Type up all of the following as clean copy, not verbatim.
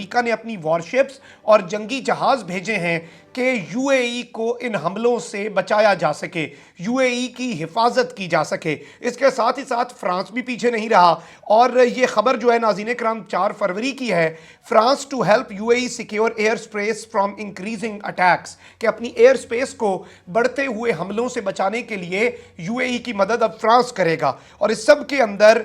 امریکہ نے اپنی وارشپس اور جنگی جہاز بھیجے ہیں کہ یو اے ای کو ان حملوں سے بچایا جا سکے، یو اے ای کی حفاظت کی جا سکے۔ اس کے ساتھ ہی ساتھ فرانس بھی پیچھے نہیں رہا، اور یہ خبر جو ہے ناظرین کرام 4 فروری کی ہے، France to help U A E secure airspace from increasing attacks, کہ اپنی ایئر اسپیس کو بڑھتے ہوئے حملوں سے بچانے کے لیے یو اے ای کی مدد اب فرانس کرے گا۔ اور اس سب کے اندر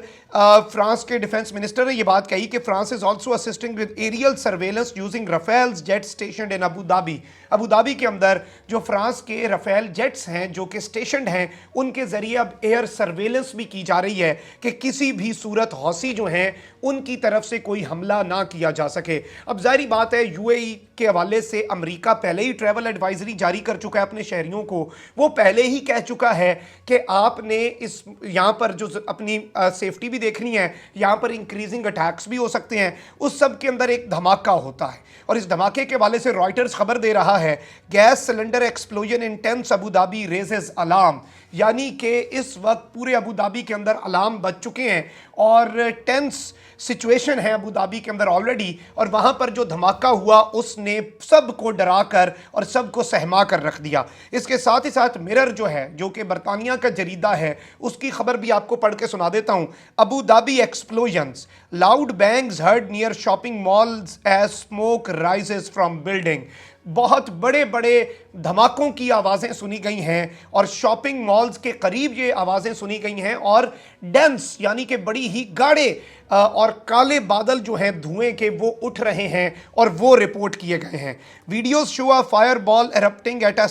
فرانس کے ڈیفنس منسٹر نے یہ بات کہی کہ France is also assisting with aerial surveillance using Rafales jet stationed in Abu Dhabi. Abu Dhabi کے اندر جو فرانس کے رافیل جیٹس ہیں جو کہ اسٹیشنڈ ہیں، ان کے ذریعے اب ایئر سرویلنس بھی کی جا رہی ہے کہ کسی بھی صورت حوثی جو ہیں ان کی طرف سے کوئی حملہ نہ کیا جا سکے۔ اب ظاہری بات ہے یو اے ای کے حوالے سے امریکہ پہلے ہی ٹریول ایڈوائزری جاری کر چکا ہے اپنے شہریوں کو، وہ پہلے ہی کہہ چکا ہے کہ آپ نے اس یہاں پر جو اپنی سیفٹی بھی دیکھنی ہے، یہاں پر انکریزنگ اٹیکس بھی ہو سکتے ہیں، اس سب کے اندر ایک دھماکہ ہوتا ہے۔ اور اس دھماکے کے حوالے سے رائٹرز خبر دے رہا ہے، گیس سلنڈر ایکسپلوژن ان tennis Abu Dhabi raises alarm, یعنی کہ اس وقت پورے ابو دھابی کے اندر الارم بج چکے ہیں اور ٹینس سچویشن ہے ابو دھابی کے اندر آلریڈی، اور وہاں پر جو دھماکہ ہوا اس نے سب کو ڈرا کر اور سب کو سہما کر رکھ دیا۔ اس کے ساتھ ہی ساتھ مرر جو ہے، جو کہ برطانیہ کا جریدہ ہے، اس کی خبر بھی آپ کو پڑھ کے سنا دیتا ہوں۔ Abu Dhabi explosions, loud bangs heard near shopping malls as smoke rises from building, بہت بڑے بڑے دھماکوں کی آوازیں سنی گئی ہیں اور شاپنگ مالز کے قریب یہ آوازیں سنی گئی ہیں، اور ڈینس یعنی کہ بڑی ہی گاڑے اور کالے بادل جو ہیں دھوئیں کے وہ اٹھ رہے ہیں اور وہ رپورٹ کیے گئے ہیں۔ Videos show a fireball erupting at a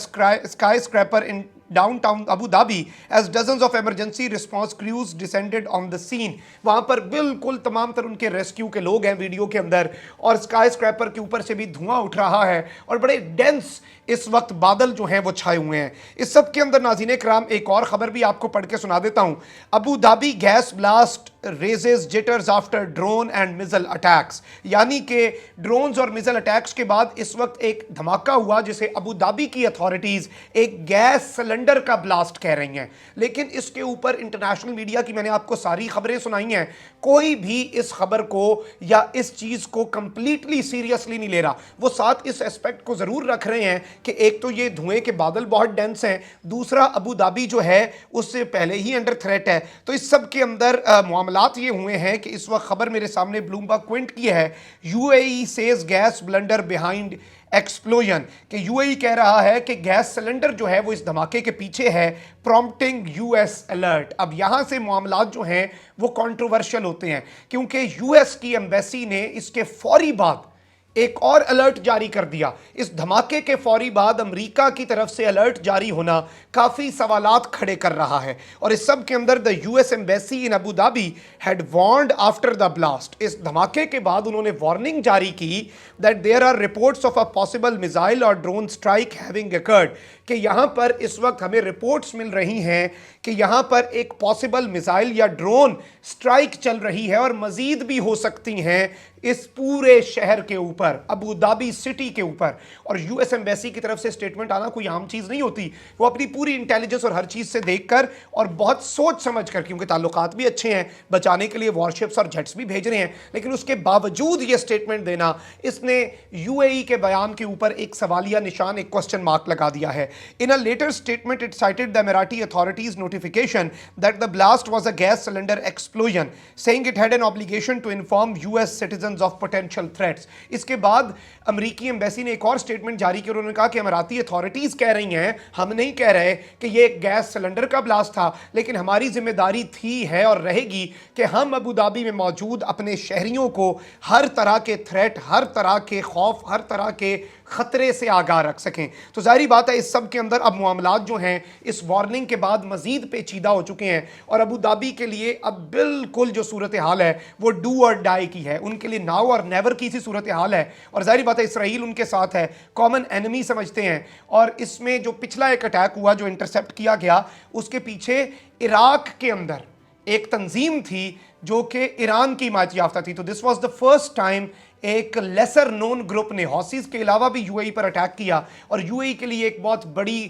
skyscraper in downtown Abu Dhabi as dozens of emergency response crews descended on the scene۔ وہاں پر بالکل تمام تر ان کے ریسکیو کے لوگ ہیں ویڈیو کے اندر، اور اسکائی اسکریپر کے اوپر سے بھی دھواں اٹھ رہا ہے اور بڑے ڈینس اس وقت بادل جو ہیں وہ چھائے ہوئے ہیں۔ اس سب کے اندر ناظرین کرام ایک اور خبر بھی آپ کو پڑھ کے سنا دیتا ہوں۔ Abu Dhabi gas blast raises jitters after drone and missile attacks, یعنی کہ ڈرونز اور میزل اٹیکس کے بعد اس وقت ایک دھماکہ ہوا جسے ابو دھابی کی اتھارٹیز ایک گیس سلنڈر کا بلاسٹ کہہ رہی ہیں، لیکن اس کے اوپر انٹرنیشنل میڈیا کی میں نے آپ کو ساری خبریں سنائی ہیں، کوئی بھی اس خبر کو یا اس چیز کو کمپلیٹلی سیریسلی نہیں لے رہا۔ وہ ساتھ اس اسپیکٹ کو ضرور رکھ رہے ہیں کہ ایک تو یہ دھوئیں کے بادل بہت ڈینس ہیں، دوسرا ابو دھابی جو ہے اس سے پہلے ہی انڈر تھریٹ ہے۔ تو اس سب کے اندر معاملات یہ ہوئے ہیں کہ اس وقت خبر میرے سامنے بلومبرگ کوئنٹ کی ہے، U A E says gas blunder behind explosion, کہ یو اے ای کہہ رہا ہے کہ گیس سلنڈر جو ہے وہ اس دھماکے کے پیچھے ہے، پرومپٹنگ یو ایس الرٹ۔ اب یہاں سے معاملات جو ہیں وہ کنٹروورشل ہوتے ہیں، کیونکہ یو ایس کی ایمبیسی نے اس کے فوری بعد ایک اور الرٹ جاری کر دیا۔ اس دھماکے کے فوری بعد امریکہ کی طرف سے الرٹ جاری ہونا کافی سوالات کھڑے کر رہا ہے، اور اس سب کے اندر the US embassy in Abu Dhabi had warned after the blast۔ اس دھماکے کے بعد انہوں نے وارننگ جاری کی that there are reports of a possible missile or drone strike having occurred، کہ یہاں پر اس وقت ہمیں رپورٹس مل رہی ہیں کہ یہاں پر ایک پاسبل میزائل یا ڈرون سٹرائک چل رہی ہے اور مزید بھی ہو سکتی ہیں اس پورے شہر کے اوپر، ابو دھابی سٹی کے اوپر۔ اور یو ایس ایمبیسی کی طرف سے سٹیٹمنٹ آنا کوئی عام چیز نہیں ہوتی، وہ اپنی پوری انٹیلیجنس اور ہر چیز سے دیکھ کر اور بہت سوچ سمجھ کر، کیونکہ تعلقات بھی اچھے ہیں، بچانے کے لیے وارشپس اور جیٹس بھی بھیج رہے ہیں، لیکن اس کے باوجود یہ سٹیٹمنٹ دینا، اس نے یو اے ای کے بیان کے اوپر ایک سوالیہ نشان، ایک کوسچن مارک لگا دیا ہے۔ In a later statement, it cited the Emirati authorities' notification that the blast was a gas cylinder explosion, saying it had an obligation to inform US citizens of potential threats۔ اس کے بعد امریکی embassy نے ایک اور statement جاری کی اور انہوں نے کہا کہ اماراتی اتھارٹیز کہہ رہی ہیں، ہم نہیں کہہ رہے کہ یہ ایک گیس سلنڈر کا بلاسٹ تھا، لیکن ہماری ذمہ داری تھی ہے اور رہے گی کہ ہم ابو دھابی میں موجود اپنے شہریوں کو ہر طرح کے تھریٹ، ہر طرح کے خوف، ہر طرح کے خطرے سے آگاہ رکھ سکیں۔ تو ظاہری بات ہے اس سب کے اندر اب معاملات جو ہیں اس وارننگ کے بعد مزید پیچیدہ ہو چکے ہیں، اور ابو دھابی کے لیے اب بالکل جو صورتحال ہے وہ ڈو اور ڈائی کی ہے، ان کے لیے ناؤ اور نیور کی سی صورتحال ہے۔ اور ظاہری بات ہے اسرائیل ان کے ساتھ ہے، کامن اینمی سمجھتے ہیں، اور اس میں جو پچھلا ایک اٹیک ہوا جو انٹرسیپٹ کیا گیا، اس کے پیچھے عراق کے اندر ایک تنظیم تھی جو کہ ایران کی حمایت یافتہ تھی۔ تو this was the first time ایک لیسر نون گروپ نے حوثیز کے علاوہ بھی you A E per attack کیا، اور یو اے ای کے لیے ایک بہت بڑی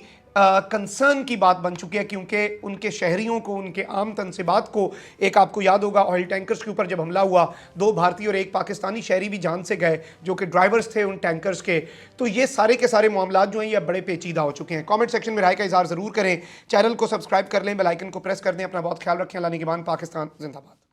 کنسرن کی بات بن چکی ہے، کیونکہ ان کے شہریوں کو، ان کے عام تنصیبات کو، ایک آپ کو یاد ہوگا آئل ٹینکرز کے اوپر جب حملہ ہوا 2 بھارتی اور 1 پاکستانی شہری بھی جان سے گئے جو کہ ڈرائیورز تھے ان ٹینکرز کے. تو یہ سارے کے سارے معاملات جو ہیں یہ بڑے پیچیدہ ہو چکے ہیں. کامنٹ سیکشن میں رائے کا اظہار ضرور کریں، چینل کو سبسکرائب کر لیں، بیل آئیکن کو پریس کر دیں. اپنا بہت خیال رکھیں. اللہ نگہبان. پاکستان زندہ باد.